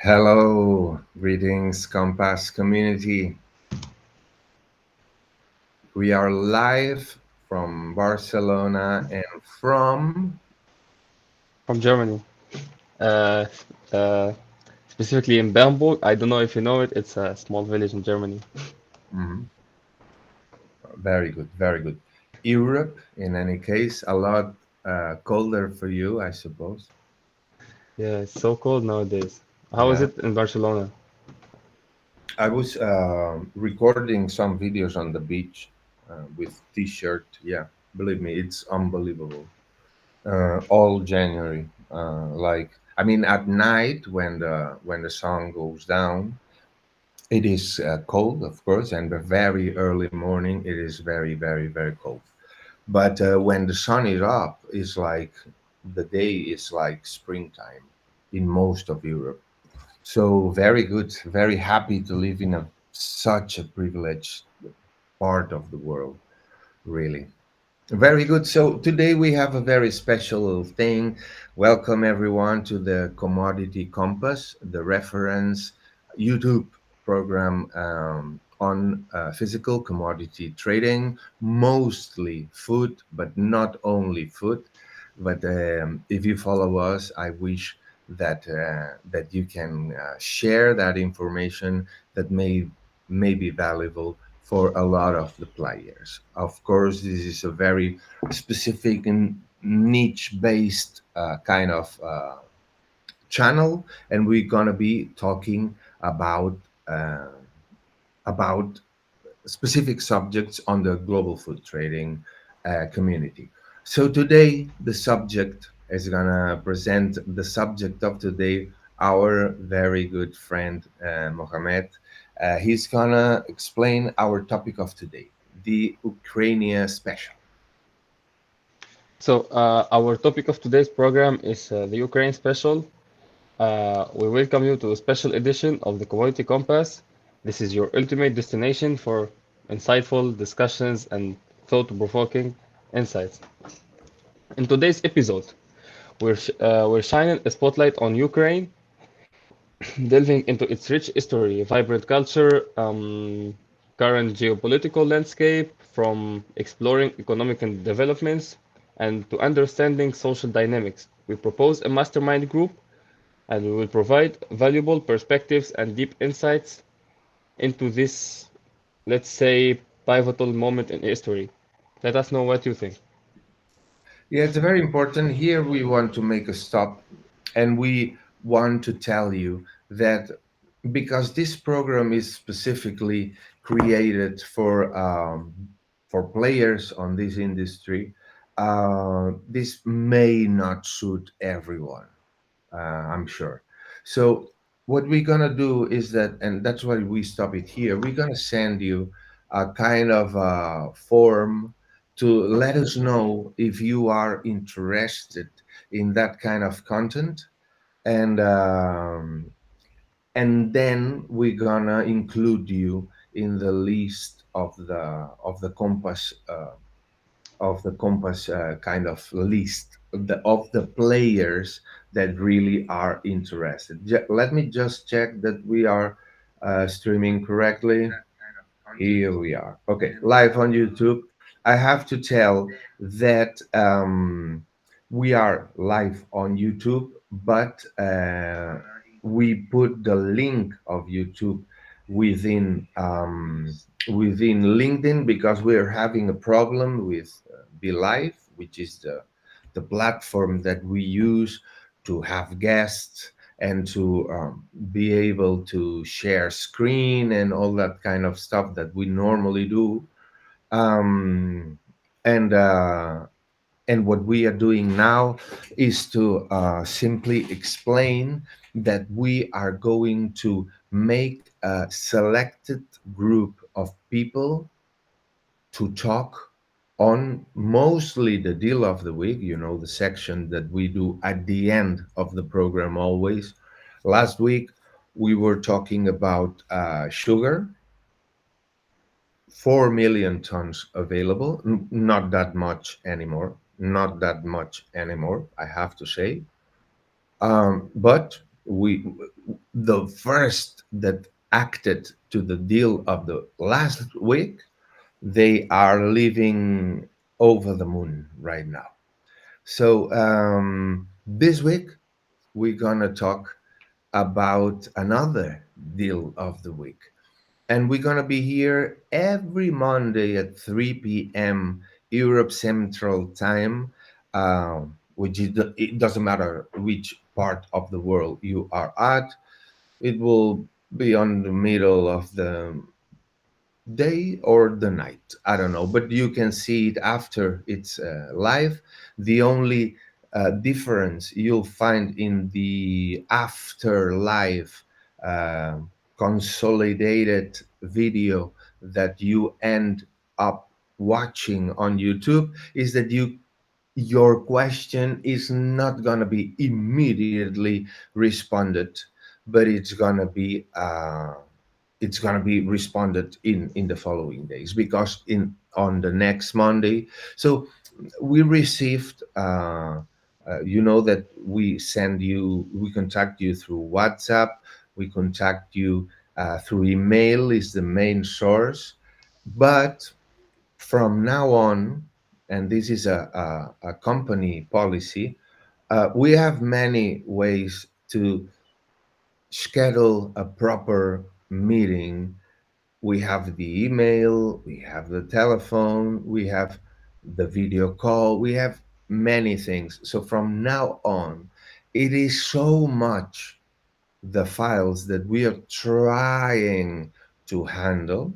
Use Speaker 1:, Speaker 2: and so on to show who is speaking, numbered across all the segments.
Speaker 1: Hello, greetings, Compass community. We are live from Barcelona and from.
Speaker 2: From Germany. Uh, uh, Specifically in Bernburg. I don't know if you know it. It's a small village in Germany.
Speaker 1: Mhm. Very good, very good. Europe, in any case, a lot colder for you, I suppose.
Speaker 2: Yeah, it's so cold nowadays. How is
Speaker 1: Yeah.
Speaker 2: it in Barcelona?
Speaker 1: I was recording some videos on the beach with t-shirt. Yeah, believe me, it's unbelievable. All January. I mean, at night when the sun goes down, it is cold, of course, and the very early morning it is very, very, very cold. But when the sun is up, it's like the day is like springtime in most of Europe. So very good, very happy to live in such a privileged part of the world, really. Very good. So today we have a very special thing. Welcome everyone to the Commodity Compass, the reference YouTube program on physical commodity trading, mostly food, but not only food. But if you follow us, I wish that you can share that information that may be valuable for a lot of the players. Of course, this is a very specific and niche based kind of channel, and we're gonna be talking about uh, about specific subjects on the global food trading community. So today, the subject is gonna present the subject of today. Our very good friend Mohamed. He's gonna explain our topic of today, the Ukraine special.
Speaker 2: So, our topic of today's program is the Ukraine special. We welcome you to a special edition of the Community Compass. This is your ultimate destination for insightful discussions and thought-provoking insights. In today's episode, we're shining a spotlight on Ukraine, delving into its rich history, vibrant culture, current geopolitical landscape, from exploring economic and developments and to understanding social dynamics. We propose a mastermind group and we will provide valuable perspectives and deep insights into this, let's say, pivotal moment in history. Let us know what you think.
Speaker 1: Yeah, it's very important. Here we want to make a stop and we want to tell you that because this program is specifically created for players on this industry, this may not suit everyone. I'm sure. So what we're gonna do is that, and that's why we stop it here. We're gonna send you a kind of form to let us know if you are interested in that kind of content, and then we're gonna include you in the list of the compass kind of list of the players that really are interested. Let me just check that we are streaming correctly. Here we are. Okay, live on YouTube. I have to tell that we are live on YouTube, but we put the link of YouTube within within LinkedIn because we are having a problem with Be Live, which is the platform that we use to have guests and to be able to share screen and all that kind of stuff that we normally do. Um, and what we are doing now is to simply explain that we are going to make a selected group of people to talk on mostly the deal of the week, the section that we do at the end of the program always. Last week, we were talking about sugar, 4 million tons available, not that much anymore. Not that much anymore, I have to say. But we the first that acted to the deal of the last week, they are living over the moon right now. So this week we're gonna talk about another deal of the week, and we're gonna be here every Monday at 3 p.m. Europe Central Time, which it doesn't matter which part of the world you are at. It will be on the middle of the day or the night. I don't know, but you can see it after it's live. The only difference you'll find in the after live uh, consolidated video that you end up watching on YouTube is that your question is not going to be immediately responded, but it's gonna be responded in the following days, because in on the next Monday. So we received you know that we contact you through WhatsApp, we contact you through email is the main source, but from now on, and this is a company policy, we have many ways to schedule a proper meeting. We have the email, we have the telephone, we have the video call, we have many things. So from now on, it is so much the files that we are trying to handle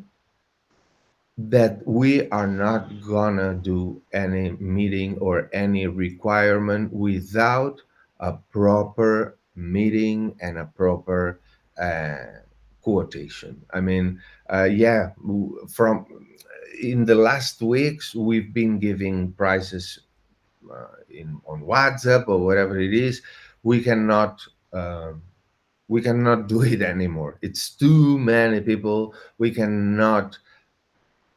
Speaker 1: that we are not gonna do any meeting or any requirement without a proper meeting and a proper quotation. I mean, yeah, from in the last weeks we've been giving prices in on WhatsApp or whatever it is. We cannot. We cannot do it anymore. It's too many people. We cannot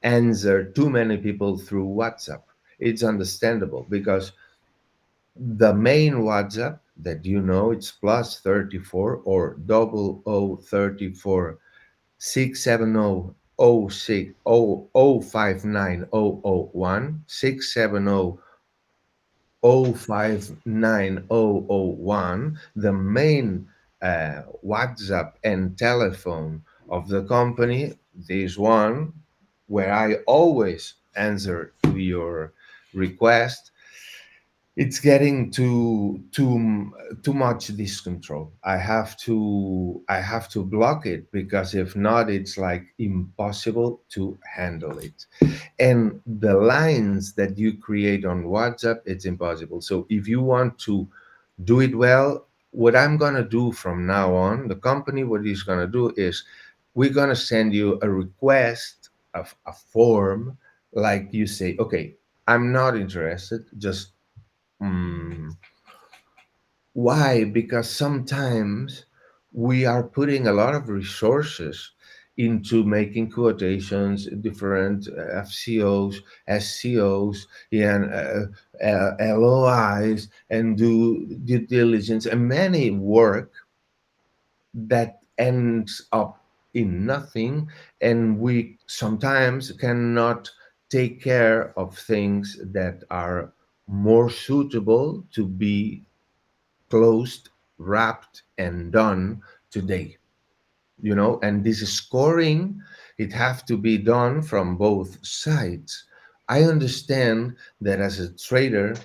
Speaker 1: answer too many people through WhatsApp. It's understandable because the main WhatsApp that you know, it's plus 34 or double O 34 670 06 059 001 059 001, the main WhatsApp and telephone of the company. This one where I always answer to your request. It's getting too much this control. I have to block it, because if not, it's like impossible to handle it. And the lines that you create on WhatsApp, it's impossible. So if you want to do it well, what I'm gonna do from now on, the company, what is gonna do is we're gonna send you a request of a form, like you say, okay, I'm not interested. Just mm, why? Because sometimes we are putting a lot of resources into making quotations, different FCOs, SCOs, and LOIs, and do due diligence and many work that ends up in nothing. And we sometimes cannot take care of things that are more suitable to be closed, wrapped, and done today. And this scoring, it have to be done from both sides. I understand that as a trader,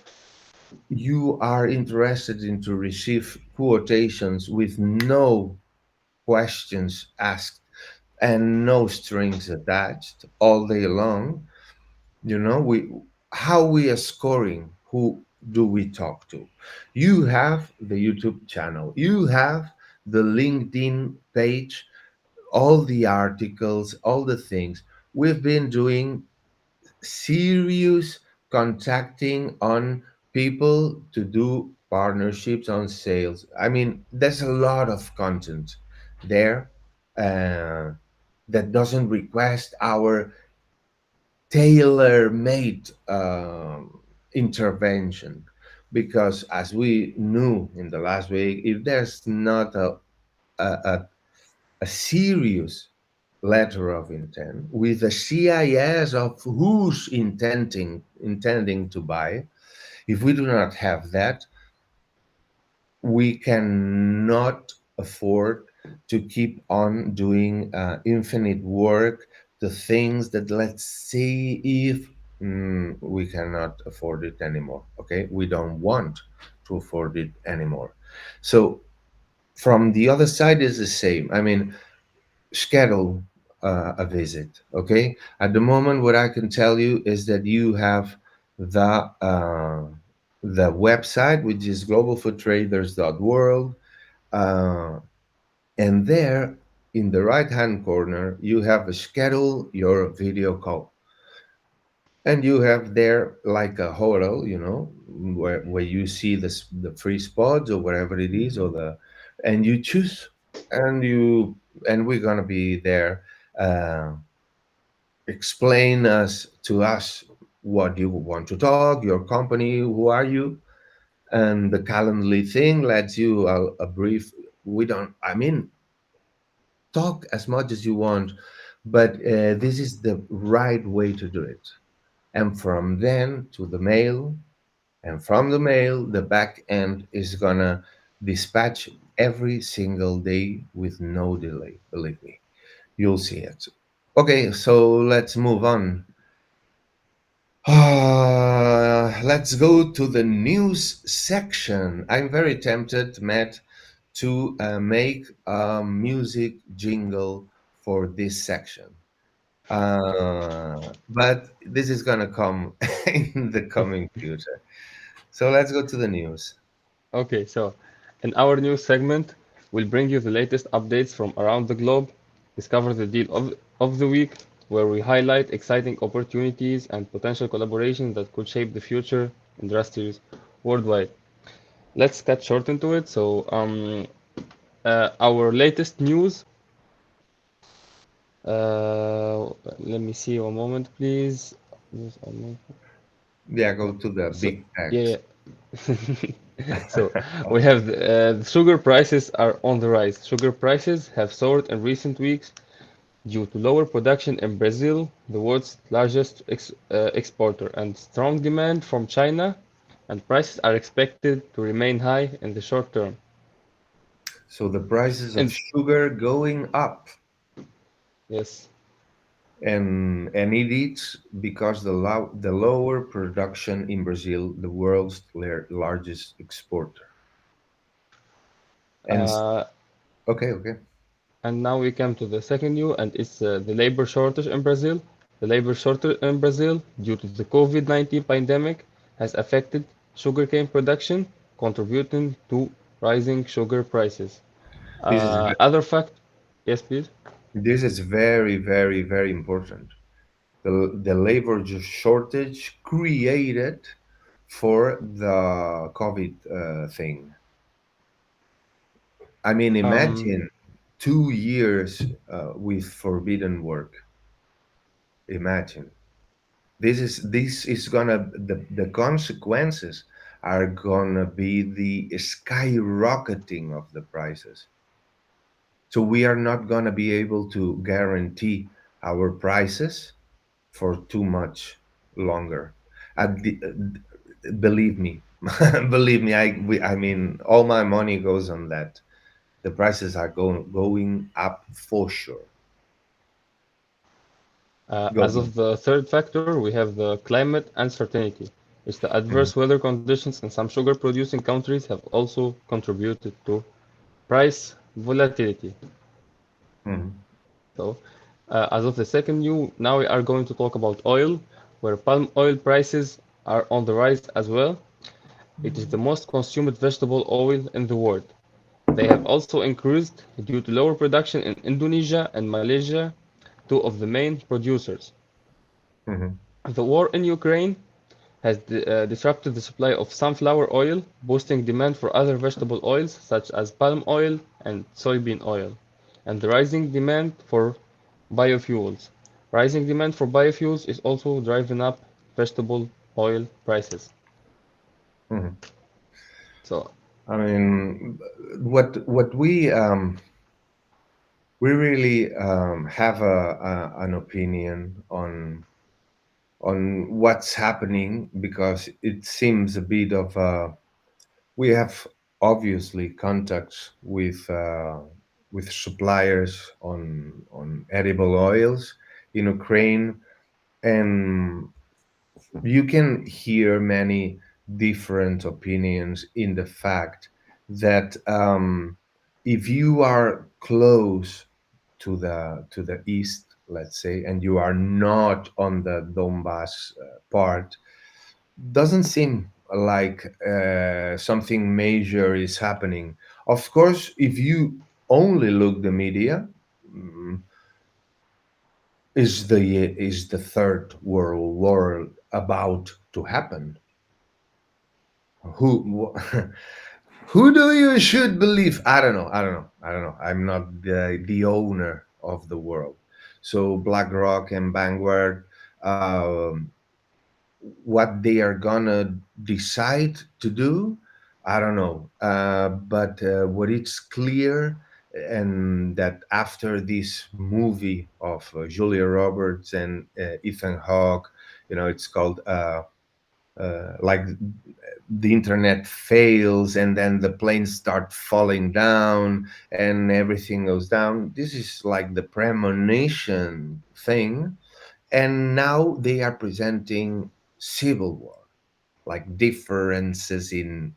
Speaker 1: you are interested in to receive quotations with no questions asked and no strings attached all day long. We how we are scoring, who do we talk to? You have the YouTube channel, you have the LinkedIn page, all the articles, all the things we've been doing, serious contacting on people to do partnerships on sales. I mean, there's a lot of content there uh, that doesn't request our tailor-made intervention, because as we knew in the last week, if there's not a serious letter of intent with a CIS of who's intending to buy. If we do not have that, we cannot afford to keep on doing infinite work, the things that, let's say, if we cannot afford it anymore. Okay, we don't want to afford it anymore. So from the other side is the same. I mean, schedule a visit. Okay, at the moment, what I can tell you is that you have the website, which is globalfoodtraders.world, uh, and there in the right hand corner you have a schedule your video call, and you have there like a hotel, where you see the free spots or wherever it is, or the and you choose, and you and we're gonna be there, uh, explain us to us what you want to talk, your company, who are you, and the Calendly thing lets you a brief. We don't, I mean, talk as much as you want, but this is the right way to do it. And from then to the mail, and from the mail, the back end is gonna dispatch every single day with no delay. Believe me, you'll see it. Okay, so let's move on. Let's go to the news section. I'm very tempted, Matt, to make a music jingle for this section. But this is going to come in the coming future. So let's go to the news.
Speaker 2: Okay, so in our news segment, we'll bring you the latest updates from around the globe, discover the deal of the week, where we highlight exciting opportunities and potential collaborations that could shape the future industries worldwide. Let's cut short into it. So, our latest news. Let me see one moment, please. News on
Speaker 1: Yeah,
Speaker 2: my-
Speaker 1: go to the
Speaker 2: So,
Speaker 1: big
Speaker 2: yeah,
Speaker 1: facts.
Speaker 2: yeah. So we have the sugar prices are on the rise. Sugar prices have soared in recent weeks due to lower production in Brazil, the world's largest exporter, and strong demand from China, and prices are expected to remain high in the short term.
Speaker 1: So the prices of
Speaker 2: And
Speaker 1: sugar going up,
Speaker 2: yes,
Speaker 1: and it is because the lower production in Brazil, the world's largest exporter. And
Speaker 2: uh,
Speaker 1: okay, okay.
Speaker 2: and now we come to the second news, and it's the labor shortage in Brazil. The labor shortage in Brazil, due to the COVID-19 pandemic, has affected sugarcane production, contributing to rising sugar prices.
Speaker 1: This is
Speaker 2: Other fact, yes, please.
Speaker 1: this is very, very, very important. The labor shortage created for the COVID thing. I mean,
Speaker 2: Um,
Speaker 1: imagine 2 years with forbidden work. Imagine this is gonna the consequences are gonna be the skyrocketing of the prices. So we are not gonna be able to guarantee our prices for too much longer. Believe me, believe me. I mean, all my money goes on that. The prices are going up for sure.
Speaker 2: as
Speaker 1: Go.
Speaker 2: of the third factor, we have the climate uncertainty. It's the adverse weather conditions in some sugar producing countries have also contributed to price volatility.
Speaker 1: Mhm.
Speaker 2: So, as of the second news, now we are going to talk about oil, where palm oil prices are on the rise as well. It is the most consumed vegetable oil in the world. They have also increased due to lower production in Indonesia and Malaysia, two of the main producers.
Speaker 1: Mhm.
Speaker 2: The war in Ukraine has disrupted the supply of sunflower oil, boosting demand for other vegetable oils such as palm oil and soybean oil, and the rising demand for biofuels. Rising demand for biofuels is also driving up vegetable oil prices.
Speaker 1: Mhm.
Speaker 2: So,
Speaker 1: I mean, what we we really have an opinion on what's happening, because it seems a bit of we have obviously contacts with suppliers on edible oils in Ukraine, and you can hear many different opinions in the fact that if you are close to the east, let's say, and you are not on the Donbass part, doesn't seem like something major is happening. Of course, if you only look the media, mm, is the third world war about to happen? Who who do you should believe? I don't know. I'm not the owner of the world. So BlackRock and Vanguard, um, what they are gonna decide to do, I don't know. But what it's clear, and that after this movie of Julia Roberts and Ethan Hawke, it's called like the internet fails and then the planes start falling down and everything goes down. This is like the premonition thing, and now they are presenting civil war, like differences in,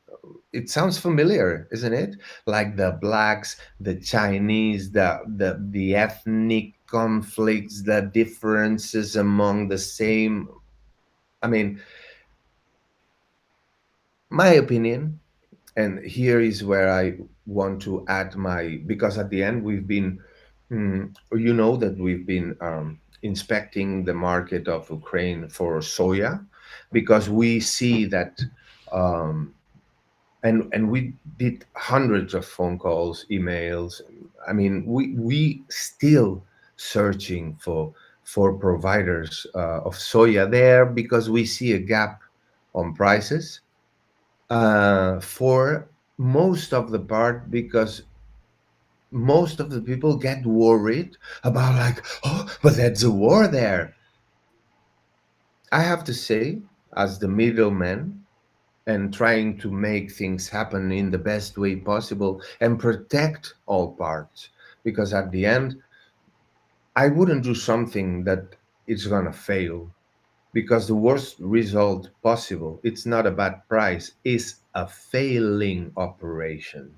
Speaker 1: it sounds familiar, isn't it? Like the blacks, the Chinese, the ethnic conflicts, the differences among the same. I mean, my opinion, and here is where I want to add my, because at the end we've been, you know, that we've been inspecting the market of Ukraine for soya, because we see that, um, and we did hundreds of phone calls, emails. I mean, we still searching for providers of soya there, because we see a gap on prices for most of the part, because most of the people get worried about, like, oh, but that's a war there. I have to say, as the middleman and trying to make things happen in the best way possible and protect all parts, because at the end I wouldn't do something that it's gonna fail, because the worst result possible, it's not a bad price, is a failing operation.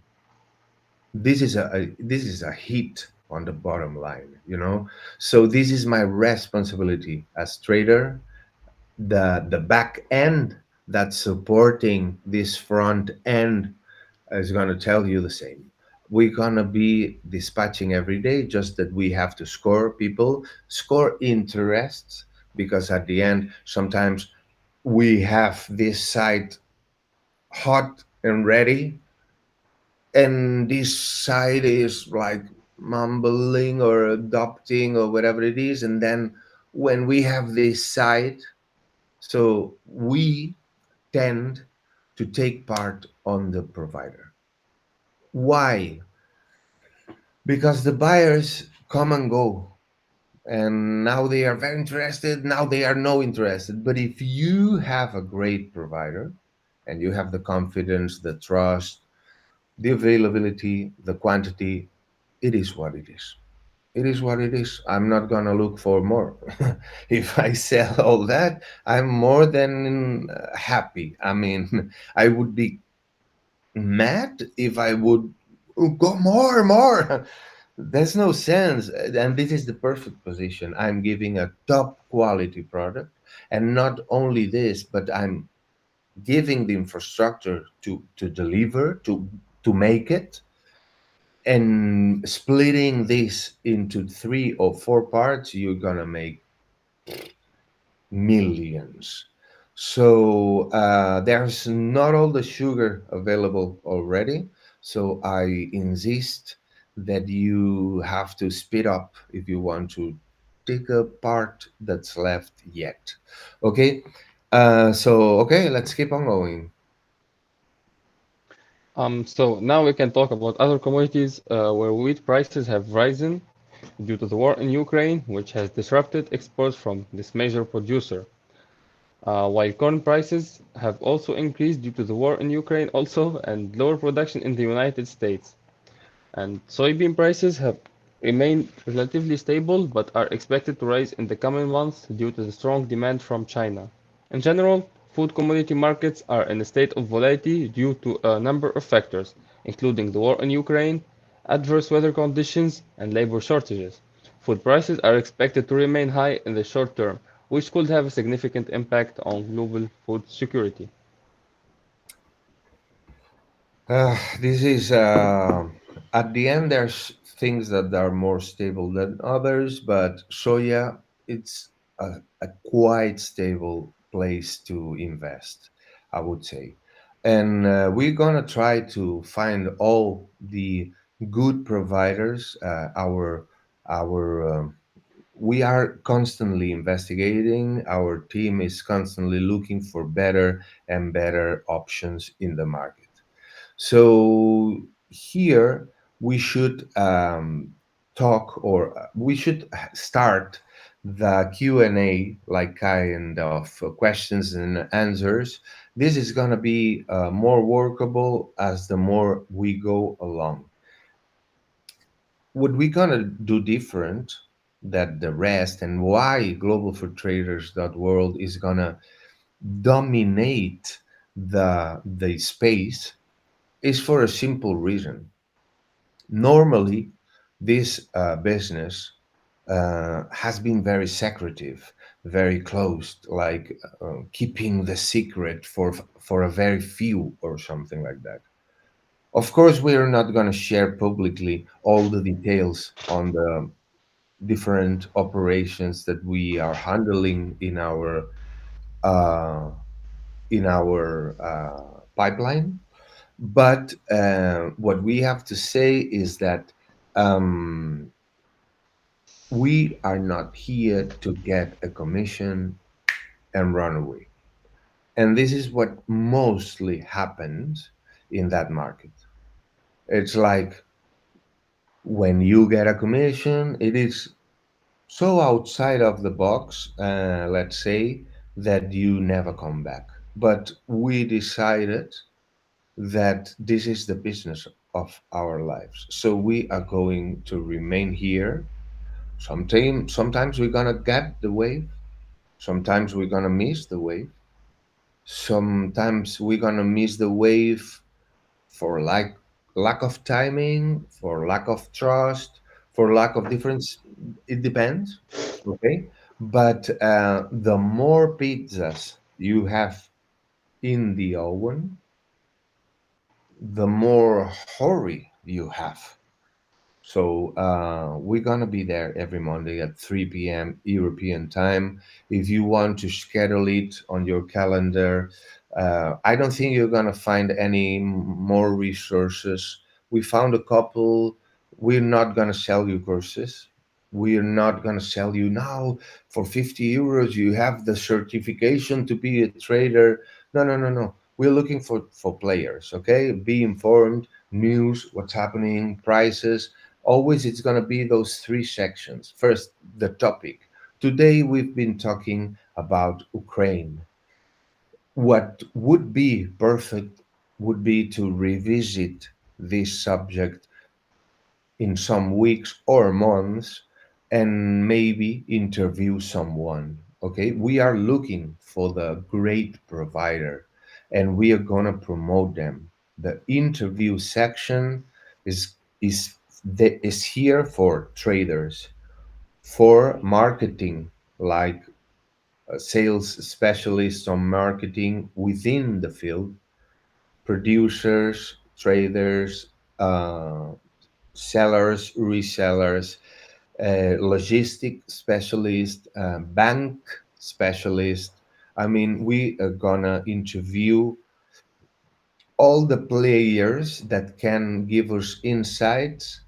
Speaker 1: This is a hit on the bottom line. So this is my responsibility as trader. The back end that's supporting this front end is going to tell you the same. We're going to be dispatching every day, just that we have to score people, score interests, because at the end sometimes we have this site hot and ready, and this side is like mumbling or adopting or whatever it is, and then when we have this side, so we tend to take part on the provider. Why? Because the buyers come and go, and now they are very interested, now they are no interested. But if you have a great provider and you have the confidence, the trust, the availability, the quantity, it is what it is. It is what it is. I'm not gonna look for more. If I sell all that, I'm more than happy. I mean, I would be mad if I would go more, more. There's no sense. And this is the perfect position. I'm giving a top quality product. And not only this, but I'm giving the infrastructure to deliver, to make it, and splitting this into three or four parts, you're gonna make millions. So there's not all the sugar available already. So I insist that you have to speed up if you want to take a part that's left yet. Okay. So okay, let's keep on going.
Speaker 2: So now we can talk about other commodities where wheat prices have risen. due to the war in Ukraine, which has disrupted exports from this major producer. While corn prices have also increased due to the war in Ukraine also and lower production in the United States. And soybean prices have remained relatively stable but are expected to rise in the coming months due to the strong demand from China. In general, food commodity markets are in a state of volatility due to a number of factors, including the war in Ukraine, adverse weather conditions, and labor shortages. Food prices are expected to remain high in the short term, which could have a significant impact on global food security.
Speaker 1: This is at the end. There's things that are more stable than others, but soya it's a quite stable place to invest, I would say. And we're gonna try to find all the good providers. Our We are constantly investigating. Our team is constantly looking for better and better options in the market. So here we should talk, or we should start the Q&A, like kind of questions and answers. This is going to be more workable as the more we go along. What we going to do different that the rest, and why globalfoodtraders.world is going to dominate the space, is for a simple reason. Normally, this business has been very secretive, very closed, like keeping the secret for a very few or something like that. Of course, we are not going to share publicly all the details on the different operations that we are handling uh, in our pipeline. But what we have to say is that um, we are not here to get a commission and run away. And this is what mostly happens in that market. It's like when you get a commission, it is so outside of the box, let's say, that you never come back. But we decided that this is the business of our lives. So we are going to remain here. Sometimes we're gonna get the wave. Sometimes we're gonna miss the wave. Sometimes we're gonna miss the wave for lack of timing, for lack of trust, for lack of difference. It depends. Okay. But the more pizzas you have in the oven, the more hurry you have. So we're gonna be there every Monday at 3 p.m. European time. If you want to schedule it on your calendar, I don't think you're gonna find any more resources. We found a couple. We're not gonna sell you courses. We're not gonna sell you now for 50 euros. You have the certification to be a trader. No, no, no, no. We're looking for players. Okay, be informed. News, what's happening, prices. Always it's going to be those three sections. First, the topic. Today we've been talking about Ukraine. What would be perfect would be to revisit this subject in some weeks or months and maybe interview someone. Okay, we are looking for the great provider and we are going to promote them. The interview section is is here for traders, for marketing, like sales specialists on marketing within the field, producers, traders, sellers, resellers, logistic specialist, bank specialist. I mean, we are gonna interview all the players that can give us insights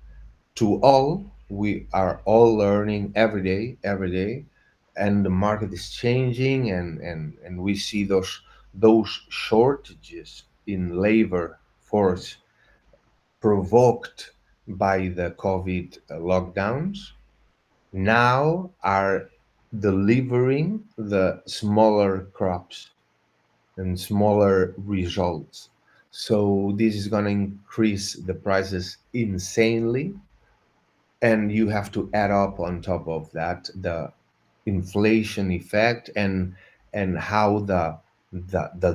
Speaker 1: to all. We are all learning every day, and the market is changing, and we see those shortages in labor force provoked by the COVID lockdowns. now are delivering the smaller crops and smaller results. So this is going to increase the prices insanely, and you have to add up on top of that the inflation effect and how the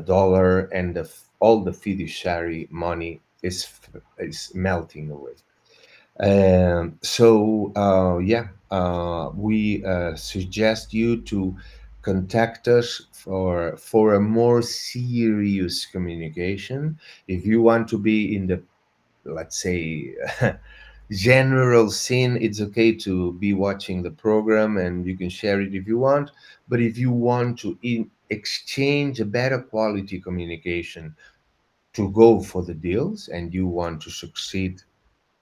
Speaker 1: dollar and all the fiduciary money is melting away. We suggest you to contact us for a more serious communication. If you want to be in the, let's say, general scene, it's okay to be watching the program and you can share it if you want. But if you want to exchange a better quality communication to go for the deals and you want to succeed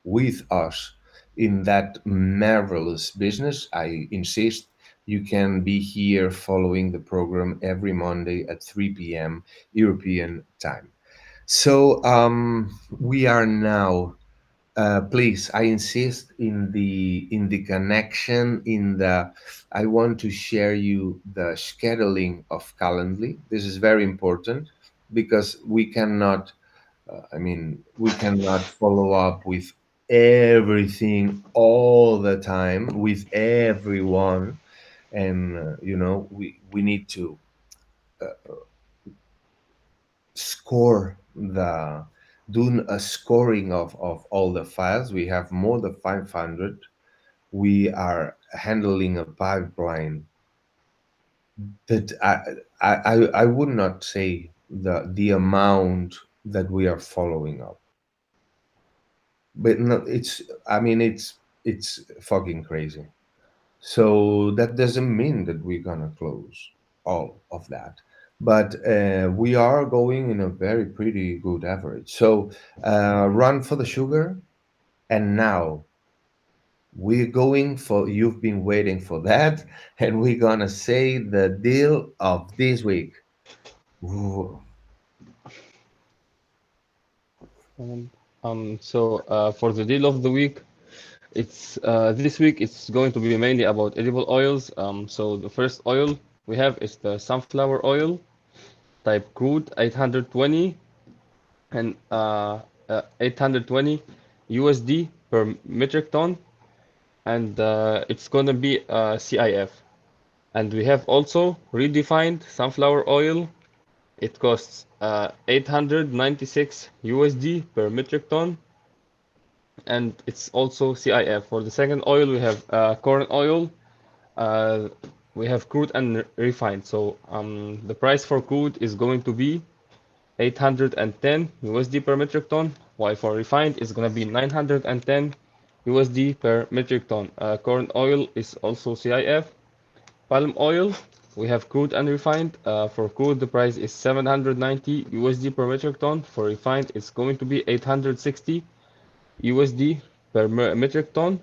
Speaker 1: with us in that marvelous business, I insist you can be here following the program every Monday at 3 p.m. European time. So we are now. Please, I insist in the connection. In the, I want to share you the scheduling of Calendly. This is very important because we cannot we cannot follow up with everything all the time with everyone, and we need to score the do a scoring of all the files. We have more than 500. We are handling a pipeline that I would not say the amount that we are following up, but no, it's fucking crazy. So that doesn't mean that we're gonna close all of that, but we are going in a very pretty good average. So run for the sugar, and now we're going for. You've been waiting for that, and we're gonna say the deal of this week. Ooh.
Speaker 2: Um, for the deal of the week, it's this week it's going to be mainly about edible oils. So the first oil we have is the sunflower oil type crude 820 and 820 USD per metric ton, and it's gonna be CIF. And we have also redefined sunflower oil. It costs 896 USD per metric ton, and it's also CIF. For the second oil, we have corn oil. Uh, we have crude and refined. So the price for crude is going to be 810 USD per metric ton, while for refined is going to be 910 USD per metric ton. Corn oil is also CIF. Palm oil, we have crude and refined. For crude, the price is 790 USD per metric ton. For refined, it's going to be 860 USD per metric ton.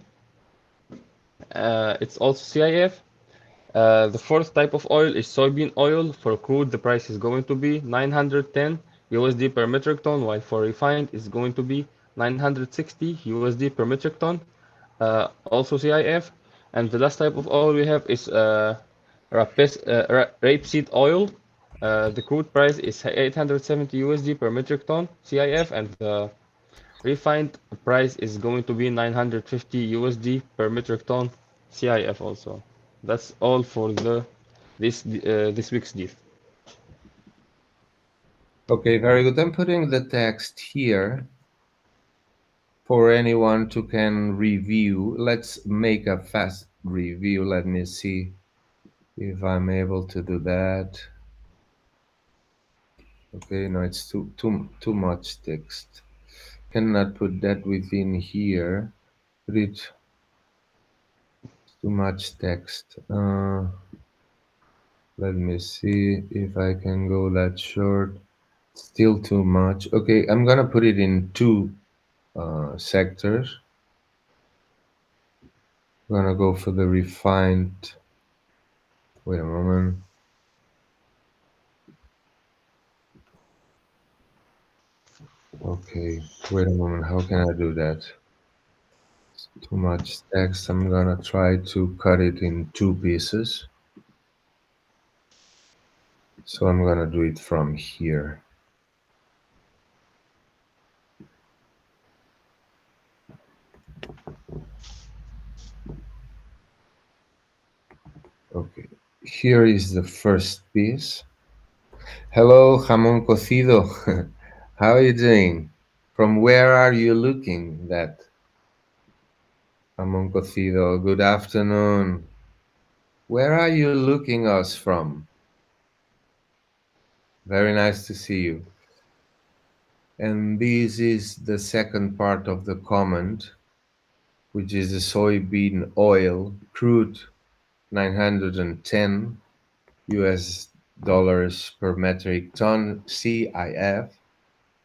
Speaker 2: It's also CIF. The fourth type of oil is soybean oil. For crude, the price is going to be 910 USD per metric ton, while for refined, it's going to be 960 USD per metric ton, also CIF. And the last type of oil we have is rapeseed oil. The crude price is 870 USD per metric ton, CIF, and the refined price is going to be 950 USD per metric ton, CIF also. That's all for the this week's diff.
Speaker 1: Okay, very good. I'm putting the text here for anyone to can review. Let's make a fast review. Let me see if I'm able to do that. Okay, no, it's too much text. Cannot put that within here. Put it too much text. Let me see if I can go that short. Still too much. Okay, I'm gonna put it in two sectors. I'm gonna go for the refined. Wait a moment. Okay, wait a moment. How can I do that? Too much text. I'm gonna try to cut it in two pieces. So I'm gonna do it from here. Okay. Here is the first piece. Hello, jamón cocido. How are you doing? From where are you looking? That jamón cocido. Good afternoon. Where are you looking us from? Very nice to see you. And this is the second part of the comment, which is the soybean oil, crude 910 US dollars per metric ton CIF,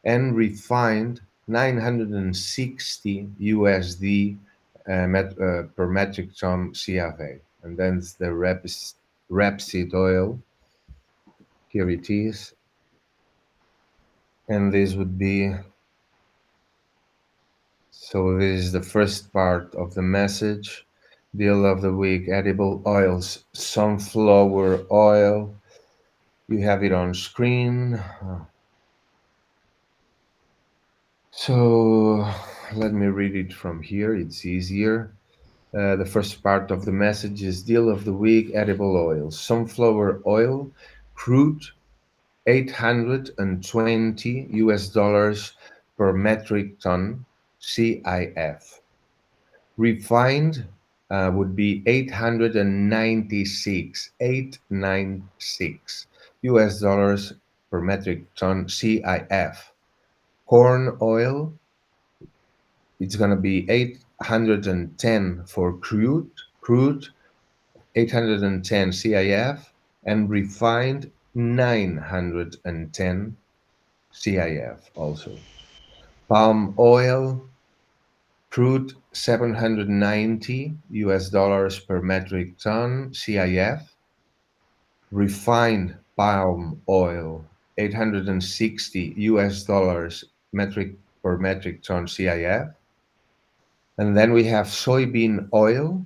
Speaker 1: and refined 960 USD per metric ton CFA. And then the rapeseed oil. Here it is. And this would be, so this is the first part of the message. Deal of the week, edible oils, sunflower oil. You have it on screen. So let me read it from here. It's easier. The first part of the message is deal of the week, edible oils. Sunflower oil, crude, 820 US dollars per metric ton, CIF. Refined would be 896 US dollars per metric ton, CIF. Corn oil, it's going to be 810 for crude 810 CIF, and refined 910 CIF also. Palm oil, crude 790 US dollars per metric ton CIF. Refined palm oil, 860 US dollars per metric ton CIF. And then we have soybean oil,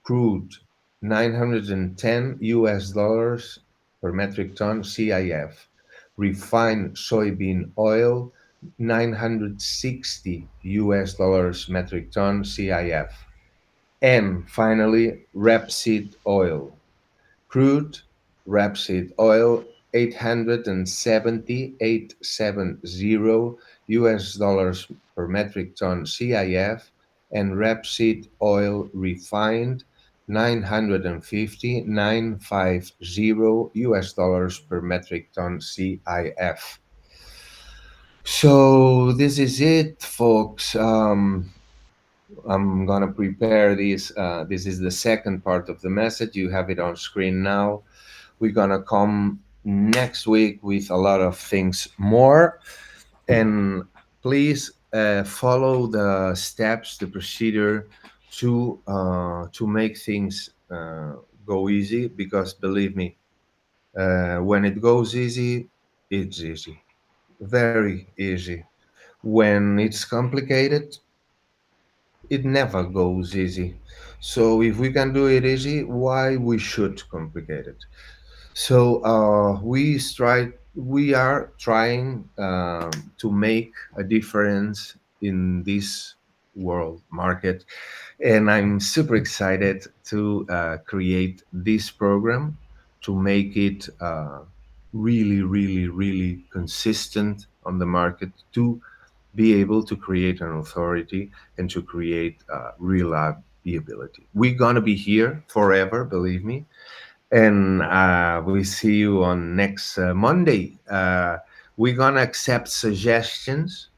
Speaker 1: crude 910 US dollars per metric ton CIF. Refined soybean oil, 960 US dollars metric ton CIF. And finally, rapeseed oil, crude rapeseed oil, 870 US dollars per metric ton CIF, and rapeseed oil refined, 950 US dollars per metric ton CIF. So this is it, folks. I'm gonna prepare this. This is the second part of the message. You have it on screen now. We're gonna come next week with a lot of things more, and please follow the steps, the procedure to make things go easy. Because believe me, when it goes easy, it's easy, very easy. When it's complicated, it never goes easy. So if we can do it easy, why we should complicate it? So we are trying to make a difference in this world market, and I'm super excited to create this program to make it really, really, really consistent on the market, to be able to create an authority and to create reliability. We're gonna be here forever, believe me, and we see you on next Monday. We're gonna accept suggestions.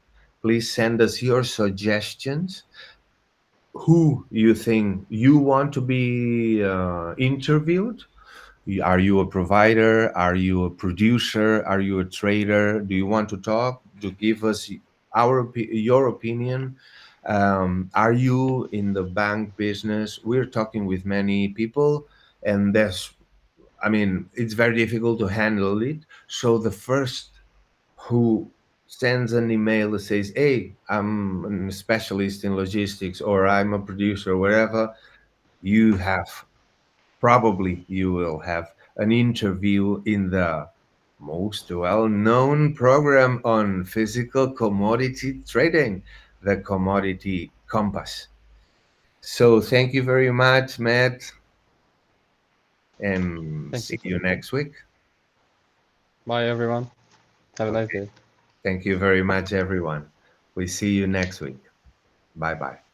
Speaker 1: Please send us your suggestions. Who you think you want to be interviewed? Are you a provider? Are you a producer? Are you a trader? Do you want to talk? To give us your opinion. Are you in the bank business? We're talking with many people, and it's very difficult to handle it. So the first who sends an email that says, "Hey, I'm a specialist in logistics, or I'm a producer, or whatever," you have probably you will have an interview in the most well-known program on physical commodity trading, the Commodity Compass. So thank you very much, Matt, and
Speaker 2: Thank
Speaker 1: see
Speaker 2: you
Speaker 1: you
Speaker 2: too.
Speaker 1: next week.
Speaker 2: Bye, everyone. Have a nice
Speaker 1: Okay.
Speaker 2: day.
Speaker 1: Thank you very much, everyone. We see you next week. Bye bye.